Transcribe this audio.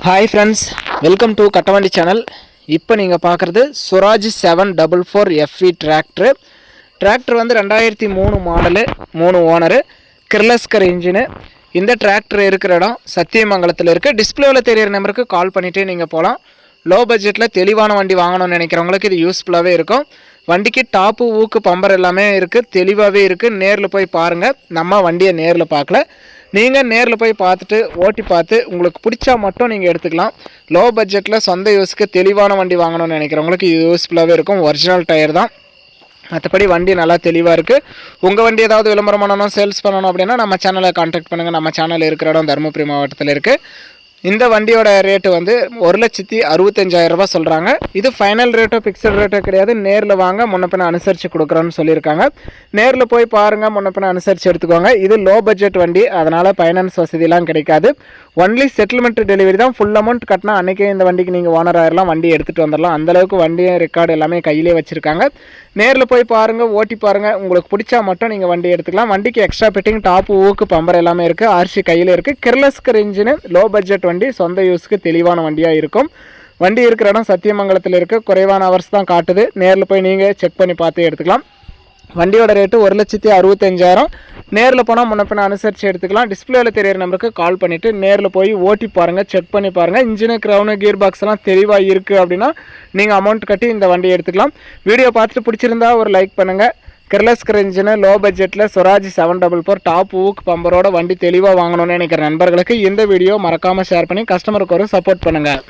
Hi friends, welcome to Kattavandi channel. இப்போ நீங்கள் பார்க்குறது சுராஜ் 744 FE டிராக்டர் வந்து 2003 மாடலு, 3 ஓனரு, கிர்லஸ்கர் இன்ஜினு. இந்த டிராக்டர் இருக்கிற இடம் சத்தியமங்கலத்தில் இருக்குது. டிஸ்பிளேவில் தெரியிற நம்பருக்கு கால் பண்ணிவிட்டு நீங்கள் போகலாம். லோ பட்ஜெட்டில் தெளிவான வண்டி வாங்கணும்னு நினைக்கிறவங்களுக்கு இது யூஸ்ஃபுல்லாகவே இருக்கும். வண்டிக்கு டாப்பு ஊக்கு பம்பர் எல்லாமே இருக்குது, தெளிவாகவே இருக்குது. நேரில் போய் பாருங்கள். நம்ம வண்டியை நேரில் பார்க்கல, நீங்கள் நேரில் போய் பார்த்துட்டு ஓட்டி பார்த்து உங்களுக்கு பிடிச்சா மட்டும் நீங்கள் எடுத்துக்கலாம். லோ பட்ஜெட்டில் சொந்த யூஸுக்கு தெளிவான வண்டி வாங்கணும்னு நினைக்கிறவங்களுக்கு இது யூஸ்ஃபுல்லாகவே இருக்கும். ஒரிஜினல் டயர் தான், மற்றபடி வண்டி நல்லா தெளிவாக இருக்குது. உங்கள் வண்டி ஏதாவது விளம்பரம் பண்ணணும், சேல்ஸ் பண்ணணும் அப்படின்னா நம்ம சேனலை கான்டாக்ட் பண்ணுங்கள். நம்ம சேனல் இருக்கிற இடம் தருமபுரி மாவட்டத்தில் இருக்குது. இந்த வண்டியோட ரேட்டு வந்து 1,65,000 சொல்கிறாங்க. இது ஃபைனல் ரேட்டோ ஃபிக்ஸட் ரேட்டோ கிடையாது. நேரில் வாங்க, முன்ன பின்ன அனுசரித்து கொடுக்குறோன்னு சொல்லியிருக்காங்க. நேரில் போய் பாருங்கள், முன்ன பின்ன அனுசரித்து எடுத்துக்கோங்க. இது லோ பட்ஜெட் வண்டி, அதனால் ஃபைனான்ஸ் வசதியெலாம் கிடைக்காது. ஒன்லி செட்டில்மெண்ட் டெலிவரி தான். ஃபுல் அமௌண்ட் கட்டினா அன்றைக்கே இந்த வண்டிக்கு நீங்கள் ஓனர் ஆயிடலாம், வண்டி எடுத்துகிட்டு வந்துடலாம். அந்தளவுக்கு வண்டியை ரெக்கார்டு எல்லாமே கையிலே வச்சுருக்காங்க. நேரில் போய் பாருங்கள், ஓட்டி பாருங்கள். உங்களுக்கு பிடிச்சா மட்டும் நீங்கள் வண்டி எடுத்துக்கலாம். வண்டிக்கு எக்ஸ்ட்ரா ஃபிட்டிங், டாப்பு, ஊக்கு, பம்பர் எல்லாமே இருக்குது. ஆர்சி கையில் இருக்குது. கிர்லஸ்கர் இன்ஜினு, லோ பட்ஜெட் வண்டி, சொந்த யூஸுக்கு தெளிவான வண்டியாக இருக்கும். வண்டி இருக்கிற இடம் சத்தியமங்கலத்தில் இருக்குது. குறைவான ஹவர்ஸ் தான் காட்டுது. நேரில் போய் நீங்கள் செக் பண்ணி பார்த்து எடுத்துக்கலாம். வண்டியோட ரேட்டு 1,65,000. நேரில் போனால் முன்ன பின்ன அனுசரித்து எடுத்துக்கலாம். டிஸ்பிளேவில் தெரியிற நம்பருக்கு கால் பண்ணிவிட்டு நேரில் போய் ஓட்டி பாருங்கள், செக் பண்ணி பாருங்கள். இன்ஜினு, க்ரௌனு, கியர் பாக்ஸ் எல்லாம் தெளிவாக இருக்குது அப்படின்னா நீங்கள் அமௌண்ட் கட்டி இந்த வண்டியை எடுத்துக்கலாம். வீடியோ பார்த்துட்டு பிடிச்சிருந்தா ஒரு லைக் பண்ணுங்கள். கிர்லஸ்கர் இன்ஜினு, லோ பட்ஜெட்டில் சுராஜ் 744 டாப் ஊக் பம்பரோட வண்டி தெளிவாக வாங்கணும்னு நினைக்கிற நண்பர்களுக்கு இந்த வீடியோ மறக்காமல் ஷேர் பண்ணி கஸ்டமருக்கு ஒரு சப்போர்ட் பண்ணுங்கள்.